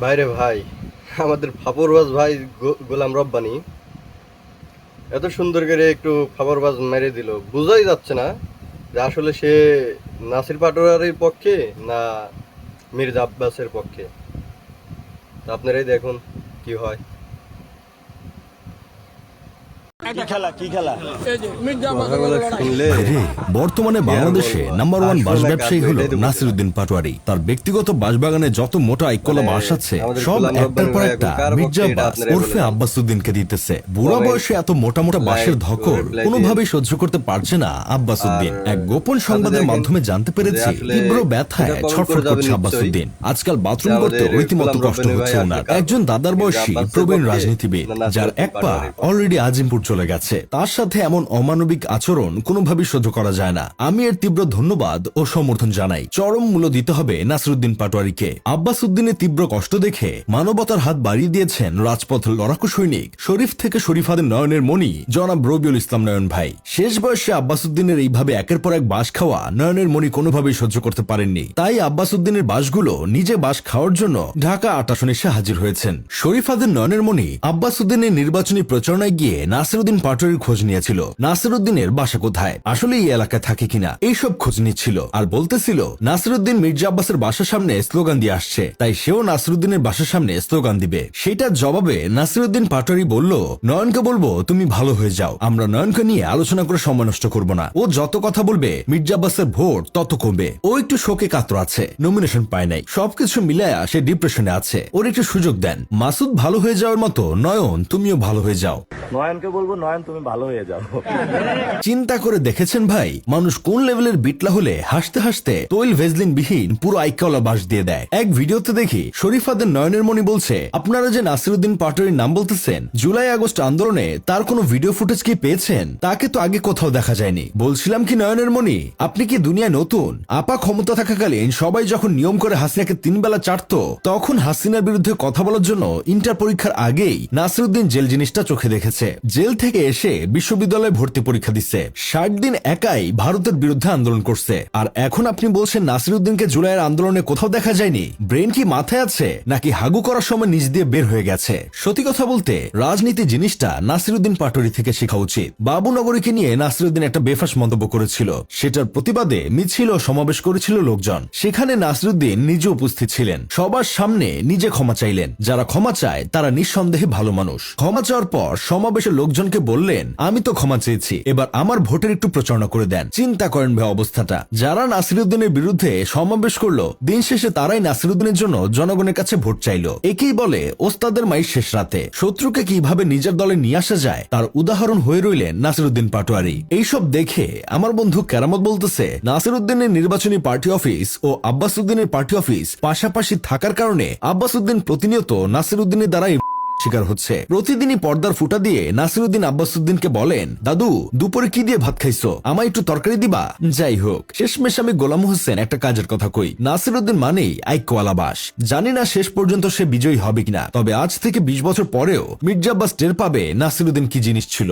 ভাইরে ভাই, আমাদের ফাপরবাজ ভাই গোলাম রব্বানী এত সুন্দর করে একটু ফাপরবাজ মেরে দিল, বোঝাই যাচ্ছে না যে আসলে সে নাসির পাটোয়ারির পক্ষে না মির্জা আব্বাসের পক্ষে। তা আপনারাই দেখুন কি হয়। কি খেলা কি খেলা কথাগুলো শুনলে ভাইরে, বর্তমানে বাংলাদেশে নাম্বার ওয়ান বাঁশ ব্যবসায়ী হলো নাসিরউদ্দিন পাটোয়ারি। তার ব্যক্তিগত বাঁশবাগানে যত মোটা আইকলা বাঁশ আছে আমাদের সব গোলাম একটার পর রব্বানী একটা কার পক্ষে মির্জা এটা আব্বাস আপনারাই ওরফে বলেন। আব্বাসউদ্দিনকে দিতেছে। বুড়া বয়সে এত মোটা মোটা বাঁশের ধকল কোনোভাবেই সহ্য করতে পারছে না আব্বাসউদ্দিন। এক গোপন সংবাদের মাধ্যমে জানতে পেরেছি তীব্র ব্যথায় ছটফট করছে আব্বাসউদ্দিন। আজকাল বাথরুম করতে রীতিমতো কষ্ট হচ্ছে ওনার। একজন দাদার বয়সী প্রবীণ রাজনীতিবিদ যার এক পা অলরেডি আজিমপুর চলে গেছে, তার সাথে এমন অমানবিক আচরণ কোনোভাবেই সহ্য করা যায় না। আমি এর তীব্র ধন্যবাদ ও সমর্থন জানাই। চরম মূল্য দিতে হবে নাসিরউদ্দিন পাটোয়ারিকে। আব্বাসউদ্দিনের তীব্র কষ্ট দেখে মানবতার হাত বাড়িয়ে দিয়েছেন রাজপথ লড়াকু সৈনিক শরীফ থেকে শরীফাদের নয়নের মণি জনাব রবিউল ইসলাম নয়ন ভাই। শেষ বয়সে আব্বাসউদ্দিনের এইভাবে একের পর এক বাঁশ খাওয়া নয়নের মণি কোনোভাবেই সহ্য করতে পারেননি। তাই আব্বাসউদ্দিনের বাঁশগুলো নিজে বাঁশ খাওয়ার জন্য ঢাকা ৮ আসনে এসে হাজির হয়েছেন। শরীফাদের নয়নের মণি আব্বাসউদ্দিনের নির্বাচনী প্রচারণায় গিয়ে নাসিরউদ্দিন পাটোয়ারির খোঁজ নিয়েছিল। নাসিরউদ্দিনের বাসা কোথায়, আসলে এই এলাকায় থাকে কিনা, এইসব খোঁজ নিচ্ছিল। আর বলতেছিল নাসিরউদ্দিন মির্জা আব্বাসের বাসার সামনে স্লোগান দিয়ে আসছে, তাই সেও নাসিরউদ্দিনের বাসার সামনে স্লোগান দিবে। সেটার জবাবে নাসিরউদ্দিন পাটোয়ারি বলল, নয়নকে বলবো তুমি ভালো হয়ে যাও, আমরা নয়নকে নিয়ে আলোচনা করে সময় নষ্ট করবো না। ও যত কথা বলবে মির্জা আব্বাসের ভোট তত কমবে। ও একটু শোকে কাতর আছে, নমিনেশন পায় নাই, সবকিছু মিলায়া সে ডিপ্রেশনে আছে। ওর একটু সুযোগ দেন। মাসুদ ভালো হয়ে যাওয়ার মতো নয়ন তুমিও ভালো হয়ে যাও। নয়নকে বলবো নয়ন তুমি ভালো হয়ে যাও। চিন্তা করে দেখেছেন ভাই, মানুষ কোন লেভেলের বিটলা হলে হাসতে হাসতে তৈল ভেজলিন বিহীন পুরো আইকাওয়ালা বাঁশ দিয়ে দেয়। এক ভিডিওতে দেখি শরীফাদের নয়নের মণি বলছে, আপনারা যে নাসিরউদ্দিন পাটোয়ারির নাম বলতেছেন, জুলাই আগস্ট আন্দোলনে তার কোনো ভিডিও ফুটেজ কি পেয়েছেন? তাকে তো আগে কোথাও দেখা যায়নি। বলছিলাম কি নয়নের মণি, আপনি কি দুনিয়ায় নতুন? আপা ক্ষমতা থাকাকালীন সবাই যখন নিয়ম করে হাসিনাকে 3 বেলা চাটতো, তখন হাসিনার বিরুদ্ধে কথা বলার জন্য ইন্টার পরীক্ষার আগেই নাসিরউদ্দিন জেল জিনিসটা চোখে দেখেছে। জেল থেকে এসে বিশ্ববিদ্যালয়ে ভর্তি পরীক্ষা দিচ্ছে। 60 দিন একাই ভারতের বিরুদ্ধে আন্দোলন করছে। আর এখন আপনি বলছেন নাসিরউদ্দিনকে জুলাইয়ের আন্দোলনে কোথাও দেখা যায়নি? ব্রেন কি মাথায় আছে নাকি হাগু করার সময় নিজ দিয়ে বের হয়ে গেছে? সত্যি কথা বলতে রাজনীতি জিনিসটা নাসিরউদ্দিন পাটোয়ারি থেকে শেখা উচিত। বাবুনগরীকে নিয়ে নাসিরউদ্দিন একটা বেফাস মন্তব্য করেছিল, সেটার প্রতিবাদে মিছিল ও সমাবেশ করেছিল লোকজন। সেখানে নাসিরউদ্দিন নিজে উপস্থিত ছিলেন, সবার সামনে নিজে ক্ষমা চাইলেন। যারা ক্ষমা চায় তারা নিঃসন্দেহে ভালো মানুষ। ক্ষমা চাওয়ার পর সমাবেশের লোকজনকে বললেন, আমি তো ক্ষমা চেয়েছি, এবার আমার ভোটের একটু প্রচারণা করে দেন। চিন্তা করেন ভাই অবস্থাটা। যারা নাসিরউদ্দিনের বিরুদ্ধে সমাবেশ করলো, দিন শেষে তারাই নাসিরউদ্দিনের জন্য জনগণের কাছে ভোট চাইলো। একেই বলে ওস্তাদের মাইর শেষ রাতে। শত্রুকে কিভাবে নিজের দলে নিয়ে আসা যায় তার উদাহরণ হয়ে রইলেন নাসিরউদ্দিন পাটোয়ারি। এইসব দেখে আমার বন্ধু কেরামত বলতেছে, নাসিরউদ্দিনের নির্বাচনী পার্টি অফিস ও আব্বাসউদ্দিনের পার্টি অফিস পাশাপাশি থাকার কারণে আব্বাসউদ্দিন প্রতিনিয়ত নাসিরউদ্দিনের দ্বারাই শিকার হচ্ছে। প্রতিদিনই পর্দার ফুটা দিয়ে নাসিরউদ্দিন আব্বাসউদ্দিনকে বলেন, দাদু দুপুরে কি দিয়ে ভাত খাইছো, আমায় একটু তরকারি দিবা। যাই হোক, শেষমেশ আমি গোলাম হোসেন একটা কাজের কথা কই, নাসিরউদ্দিন মানেই আইকওয়ালা বাস। জানি না শেষ পর্যন্ত সে বিজয়ী হবে কিনা, তবে আজ থেকে 20 বছর পরেও মির্জা আব্বাস টের পাবে নাসিরউদ্দিন কি জিনিস ছিল।